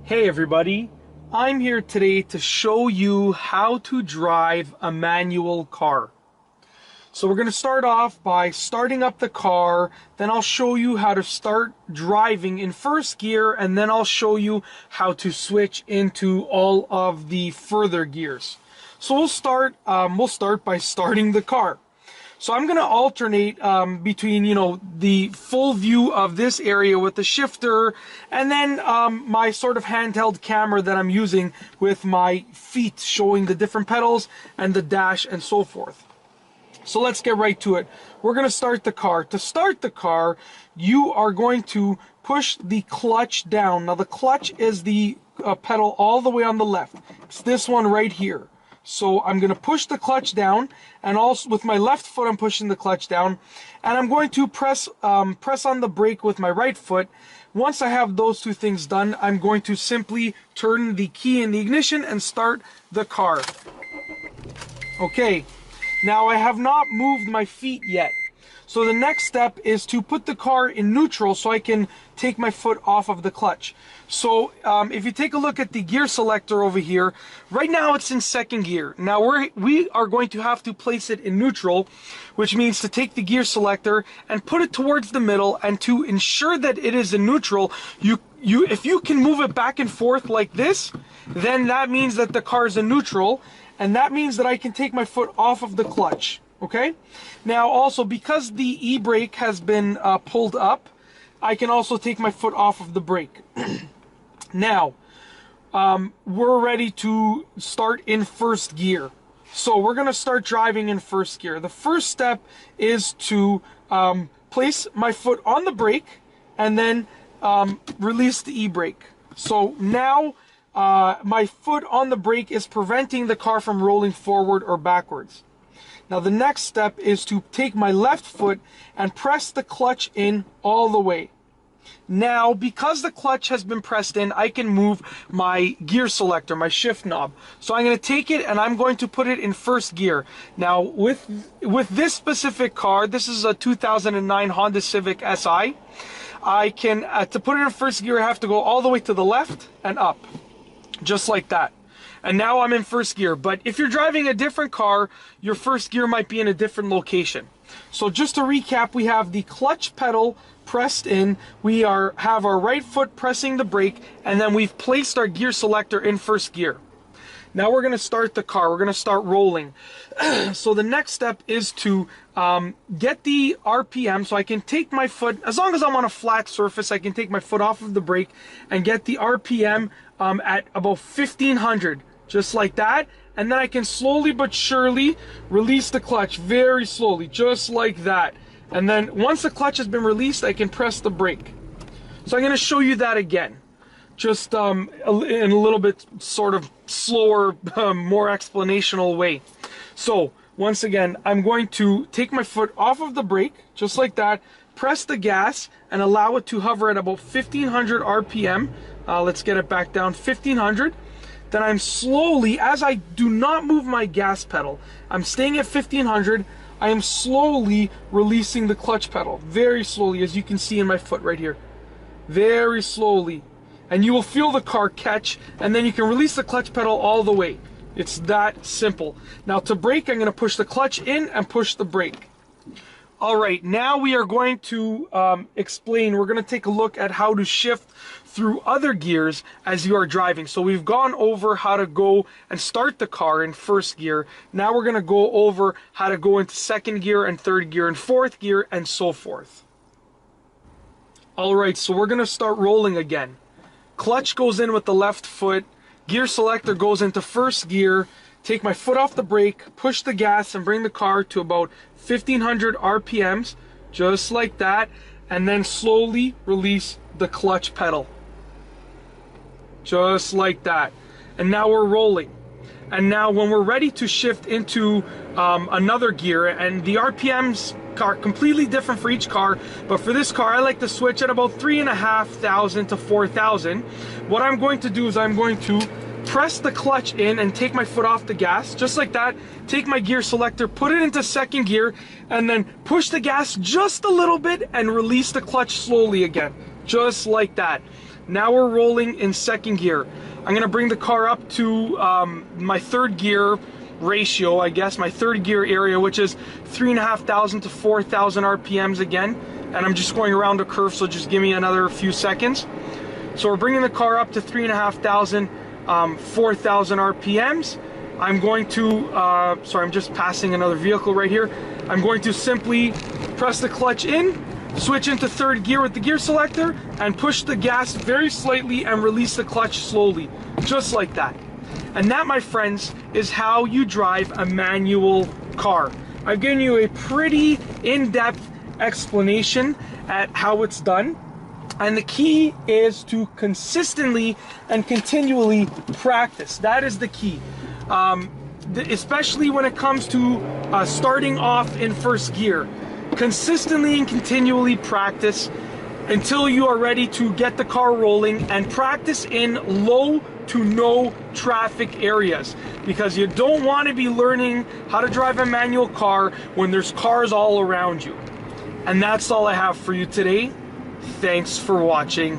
Hey everybody, I'm here today to show you how to drive a manual car. So we're going to start off by starting up the car, then I'll show you how to start driving in first gear, and then I'll show you how to switch into all of the further gears. So we'll start by starting the car. So I'm going to alternate between, the full view of this area with the shifter and then my sort of handheld camera that I'm using with my feet showing the different pedals and the dash and so forth. So let's get right to it. We're going to start the car. To start the car, you are going to push the clutch down. Now the clutch is the pedal all the way on the left. It's this one right here. So I'm going to push the clutch down, and also with my left foot I'm pushing the clutch down, and I'm going to press on the brake with my right foot. Once I have those two things done, I'm going to simply turn the key in the ignition and start the car. Okay, now I have not moved my feet yet. So the next step is to put the car in neutral so I can take my foot off of the clutch. So if you take a look at the gear selector over here, right now it's in second gear. Now we are going to have to place it in neutral, which means to take the gear selector and put it towards the middle, and to ensure that it is in neutral, if you can move it back and forth like this, then that means that the car is in neutral, and that means that I can take my foot off of the clutch. Okay, now also because the e-brake has been pulled up, I can also take my foot off of the brake. Now we're ready to start in first gear. So we're going to start driving in first gear. The first step is to place my foot on the brake and then release the e-brake. So now my foot on the brake is preventing the car from rolling forward or backwards. Now the next step is to take my left foot and press the clutch in all the way. Now, because the clutch has been pressed in, I can move my gear selector, my shift knob. So I'm going to take it and I'm going to put it in first gear. Now, with this specific car, this is a 2009 Honda Civic Si, I can, to put it in first gear, I have to go all the way to the left and up, just like that. And now I'm in first gear. But if you're driving a different car, your first gear might be in a different location. So just to recap, we have the clutch pedal pressed in, we have our right foot pressing the brake, and then we've placed our gear selector in first gear. Now we're going to start the car. We're going to start rolling. So the next step is to get the RPM, so I can take my foot, as long as I'm on a flat surface, I can take my foot off of the brake and get the RPM at about 1500, just like that. And then I can slowly but surely release the clutch, very slowly, just like that. And then once the clutch has been released, I can press the brake. So I'm going to show you that again, just in a little bit sort of slower, more explanational way. So once again, I'm going to take my foot off of the brake, just like that, press the gas, and allow it to hover at about 1500 RPM. Let's get it back down, 1500. Then I'm slowly, as I do not move my gas pedal, I'm staying at 1500, I am slowly releasing the clutch pedal, very slowly, as you can see in my foot right here, very slowly. And you will feel the car catch, and then you can release the clutch pedal all the way. It's that simple. Now to brake, I'm going to push the clutch in and push the brake. Alright, now we are going to we're going to take a look at how to shift through other gears as you are driving. So we've gone over how to go and start the car in first gear. Now we're going to go over how to go into second gear and third gear and fourth gear and so forth. Alright, so we're going to start rolling again. Clutch goes in with the left foot, gear selector goes into first gear, take my foot off the brake, push the gas, and bring the car to about 1500 RPMs, just like that, and then slowly release the clutch pedal. Just like that. And now we're rolling. And now when we're ready to shift into another gear, and the RPMs are completely different for each car, but for this car I like to switch at about 3,500 to 4,000. What I'm going to do is I'm going to press the clutch in and take my foot off the gas, just like that, take my gear selector, put it into second gear, and then push the gas just a little bit and release the clutch slowly again, just like that. Now we're rolling in second gear. I'm gonna bring the car up to my third gear ratio, I guess, my third gear area, which is 3,500 to 4,000 RPMs again. And I'm just going around a curve, so just give me another few seconds. So we're bringing the car up to 3,500, 4,000 RPMs. I'm going to, sorry, I'm just passing another vehicle right here. I'm going to simply press the clutch in, switch into third gear with the gear selector, and push the gas very slightly and release the clutch slowly, just like that. And that, my friends, is how you drive a manual car. I've given you a pretty in-depth explanation at how it's done. And the key is to consistently and continually practice. That is the key. Especially when it comes to starting off in first gear. Consistently and continually practice until you are ready to get the car rolling, and practice in low to no traffic areas, because you don't want to be learning how to drive a manual car when there's cars all around you. And that's all I have for you today. Thanks for watching.